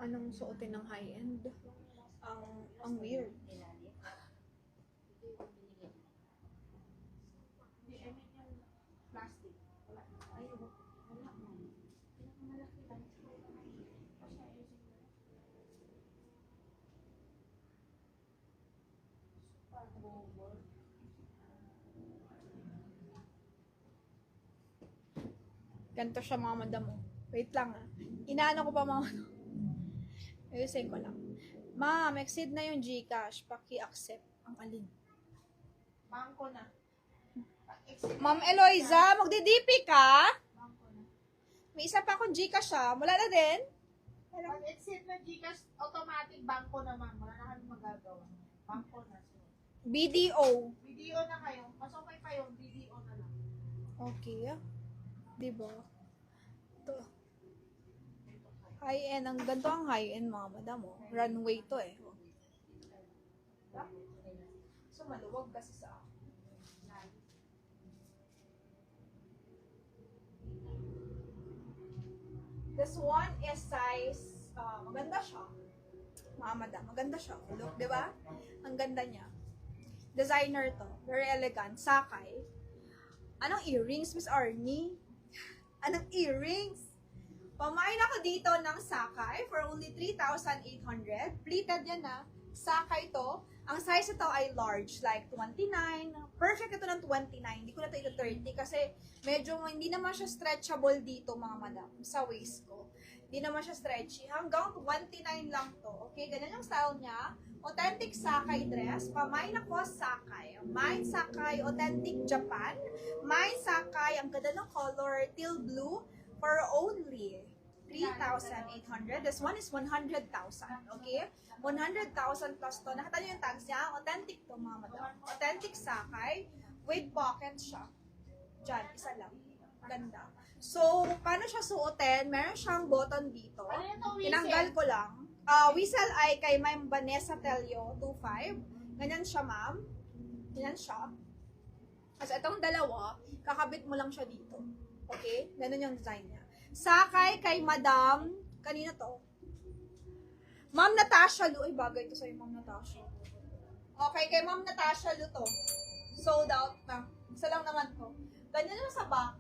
Anong suotin ng high-end? Ang weird. Plastic. Wala. Ay, wala. Malaki lang. Ganito siya mga madam. Wait lang ah. Inaano ko pa mga ayusin ko lang. Ma'am, exceed na yung GCash. Paki-accept ang alin. Bangko na. Ma'am Eloisa, magdi-DP ka? Bangko na. May isa pa akong GCash ah. Wala na din? Pag exit na Gcash, automatic bangko na ma'am. Wala na kami magagawa. Bangko na. BDO. Video na kayo. Mas okay pa yung video na lang. Okay ah. Diba? Ito. High-end. Ang ganito ang high-end mga madam. Oh. Runway to eh. So maluwag kasi sa akin. This one is size, maganda siya. Mga madam, maganda siya. Look, di ba? Ang ganda niya. Designer to. Very elegant. Sakay. Anong earrings, Miss Arnie? Anong earrings? Pamain ako dito ng Sakay for only 3,800. Pleated yan na. Sakay to. Ang size ito ay large, like 29. Perfect ito ng 29. Hindi ko na ito 30 kasi medyo hindi naman siya stretchable dito mga madam sa waist ko. Hindi naman siya stretchy. Hanggang 29 lang to. Okay, ganyan yung style niya. Authentic Sakay dress. Pamain ako Sakay. Mine Sakay, authentic Japan. Mine Sakay, ang ganda ng color, teal blue, for only 3,800. This one is 100,000. Okay? 100,000 plus to. Nakita niyo yung tags niya? Authentic to mga madam. Authentic Sakay. With pocket siya. Diyan, isa lang. Ganda. So, paano siya suotin? Meron siyang button dito. Ano yung whistle? Tinanggal ko lang. Whistle ay kay Ma'am Vanessa Telio, 25. Ganyan siya, ma'am. Ganyan siya. Kasi itong dalawa, kakabit mo lang siya dito. Okay? Ganun yung design niya. Sakay kay Madam, kanina to? Ma'am Natasha Lu. Ay, bagay to sa'yo, Ma'am Natasha. Okay, kay Ma'am Natasha Lu to. Sold out na. Isa lang naman to. Ganyan yung sa back.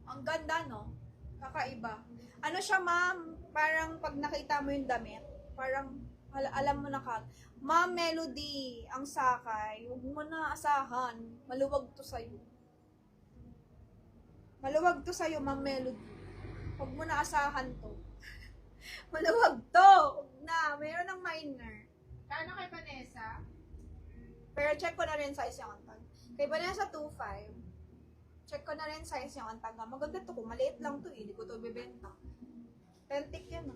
Ang ganda, no? Kakaiba. Ano siya, ma'am? Parang pag nakita mo yung damit, parang alam mo na ka. Ma'am Melody, ang Sakay, huwag mo na asahan. Maluwag to sa'yo. Maluwag to sa'yo, Ma'am Melody. Huwag mo na asahan to. Maluwag to. Huwag na. Mayroon ng minor. Kano kay Vanessa? Pero check ko na rin size yung antag. Kay Vanessa 2.5. Check ko na rin size yung antag. Maganda to. Kung maliit lang to, hindi ko to bibenta. Pentik yan.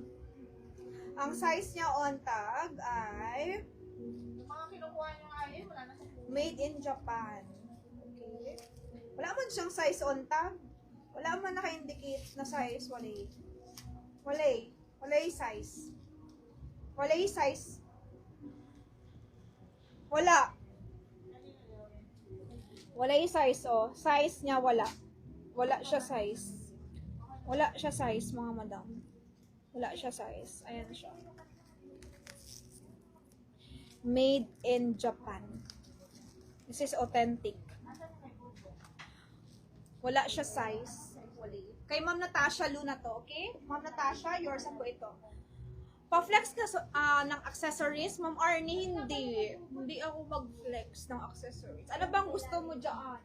Ang size niya ontag ay Yung mga kinukuha nyo ngayon, wala na sa puso. made in Japan. Okay. Wala man siyang size ontag. Wala man naka-indicate na size. Walay. Walay. Walay size. Walay size. Wala. Wala yung size, oh. Size niya, wala. Wala siya size. Wala siya size, mga madam. Wala siya size. Ayan siya. Made in Japan. This is authentic. Wala siya size. Kay Ma'am Natasha Luna to, okay? Ma'am Natasha, yours ako ito. Pa-flex ka ng accessories, Ma'am Arnie, hindi. Hindi ako mag-flex ng accessories. Ano bang gusto mo dyan?